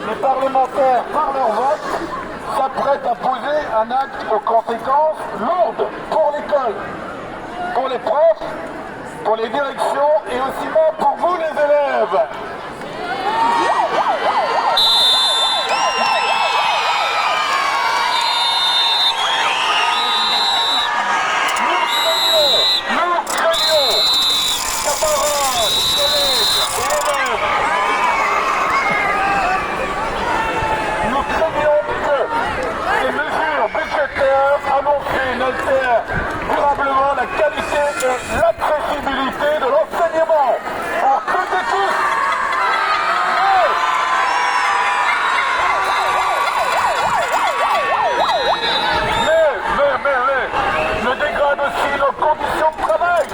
Les parlementaires, par leur vote, s'apprêtent à poser un acte aux conséquences lourdes pour l'école, pour les profs, pour les directions et aussi même pour vous les élèves. Nous craignons, camarades, collègues et élèves, nous craignons que les mesures budgétaires annoncées n'altèrent durablement la qualité et l'accessibilité de l'enseignement pour toutes et tous. Ne dégrade aussi nos conditions de travail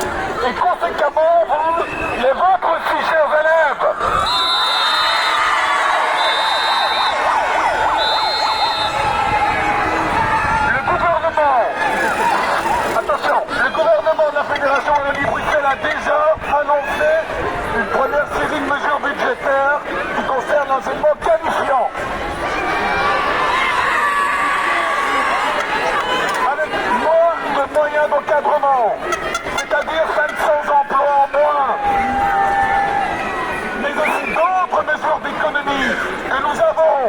et conséquemment les vôtres aussi, chers élèves. Le gouvernement de la Fédération Wallonie-Bruxelles a déjà annoncé une première série de mesures budgétaires qui concernent l'enseignement qualifiant. Avec moins de moyens d'encadrement, c'est-à-dire 500 emplois en moins, mais aussi d'autres mesures d'économie que nous avons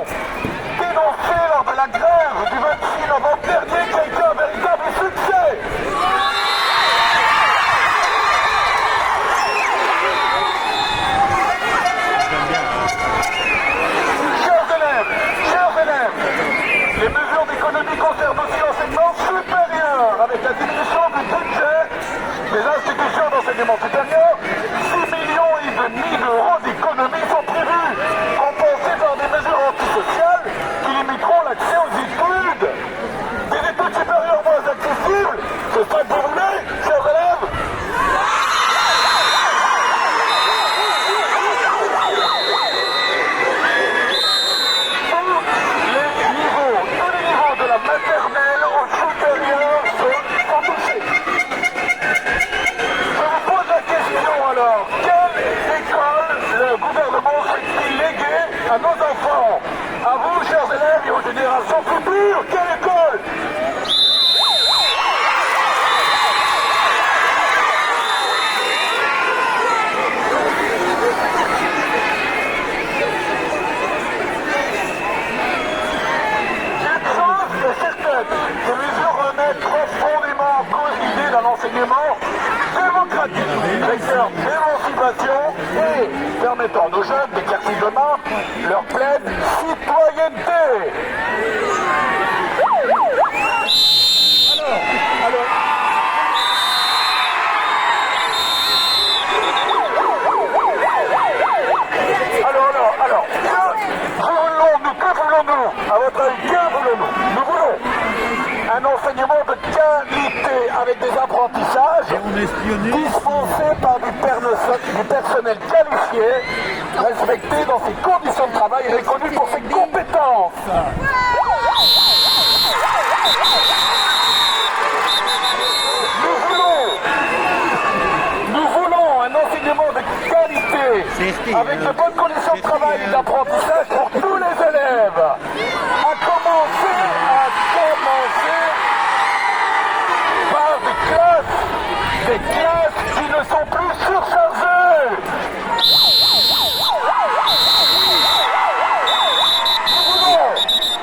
dénoncées lors de la grève du 26 novembre dernier qui a été un véritable succès. Chers élèves, les mesures d'économie concernent aussi l'enseignement supérieur avec la diminution du budget des institutions d'enseignement supérieur. 6,5 millions d'euros d'économies sont prévus, compensés par des mesures antisociales qui limiteront l'accès aux études. Des études supérieures moins accessibles, c'est ça que vous voulez, chers élèves? Tous les niveaux de la maternelle au supérieur sont touchés. Je vous pose la question alors, quelle école le gouvernement souhaite-t-il léguer à nos enfants? À vous, chers élèves, et aux générations futures, quelle école? Ces mesures remettent profondément en cause l'idée d'un enseignement démocratique, vecteur d'émancipation et permettant à nos jeunes d'exercer demain leur pleine citoyenneté. Que voulons-nous? À votre avis, que voulons-nous? Nous voulons un enseignement de qualité avec des apprentissages dispensés par du personnel qualifié, respecté dans ses conditions de travail et reconnu pour ses compétences. Nous voulons un enseignement de qualité avec de bonnes conditions de travail et d'apprentissage pour tous les élèves. À commencer par des classes qui ne sont plus surchargées.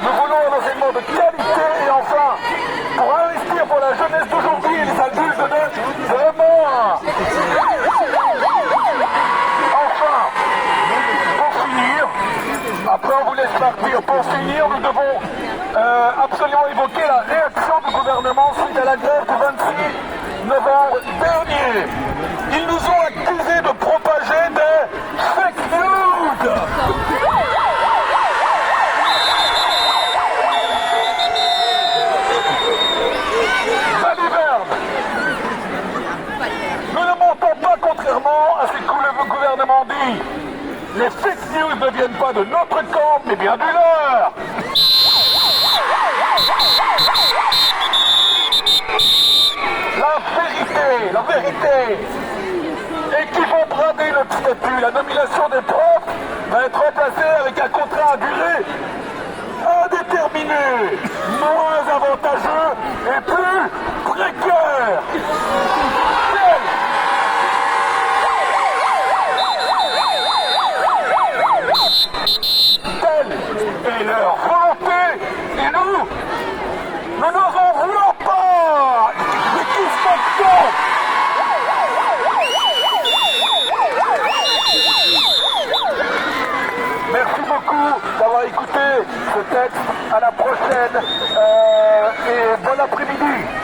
Nous voulons un enseignement de qualité et enfin, pour investir pour la jeunesse d'aujourd'hui et les adultes de demain. Enfin, pour finir, après on vous laisse partir, pour finir, nous devons absolument évoquer la réaction du gouvernement suite à la grève du 26 novembre dernier. Ils nous ont accusés de propager des fake news. Nous ne montons pas contrairement à ce que le gouvernement dit. Les fake news ne viennent pas de notre camp, mais bien du leur. La vérité et qui vont brader le statut. La nomination des profs va être remplacée avec un contrat à durée indéterminée, moins avantageux et plus précaire. Telle est leur volonté et nous n'en voulons pas. Mais qui se moque? Merci beaucoup d'avoir écouté ce texte. À la prochaine et bon après-midi.